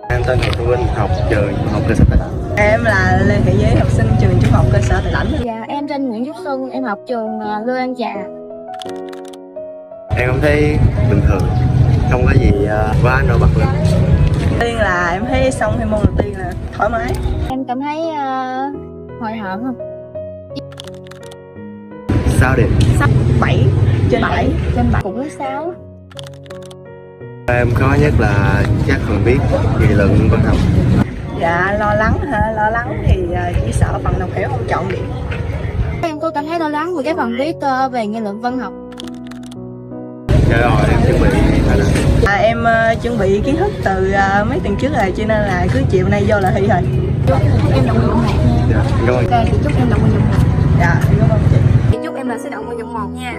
Em tên Ngọc Thu Vinh, học trường trung học cơ sở Tây Lãnh. Em là Lê Thị Giấy, học sinh trường trung học cơ sở Tây Lãnh. Dạ, em tên Nguyễn Trúc Xuân, em học trường Lương An Trà. Em cảm thấy bình thường, không có gì quá nổi bật lên. Đầu tiên là em thấy xong thi môn đầu tiên là thoải mái. Em cảm thấy hồi hộp không? 6 điểm. 7 trên 7. Trên 7 cũng có 6. Em khó nhất là chắc phần viết, nghị luận, văn học. Dạ lo lắng hả? Lo lắng thì chỉ sợ phần đọc hiểu không chọn điểm. Em có cảm thấy lo lắng về cái phần viết về nghị luận văn học. Dạ rồi, em chuẩn bị thôi nè. Em chuẩn bị kiến thức từ mấy tuần trước rồi, cho nên là cứ chiều nay vô là thi rồi. Chúc em đậu nguyện vọng 1 nha. Dạ, cảm ơn. Ok, thì chúc em đậu nguyện vọng 1. Dạ, cảm ơn chị. Thì chúc em là sẽ đậu nguyện vọng 1 nha.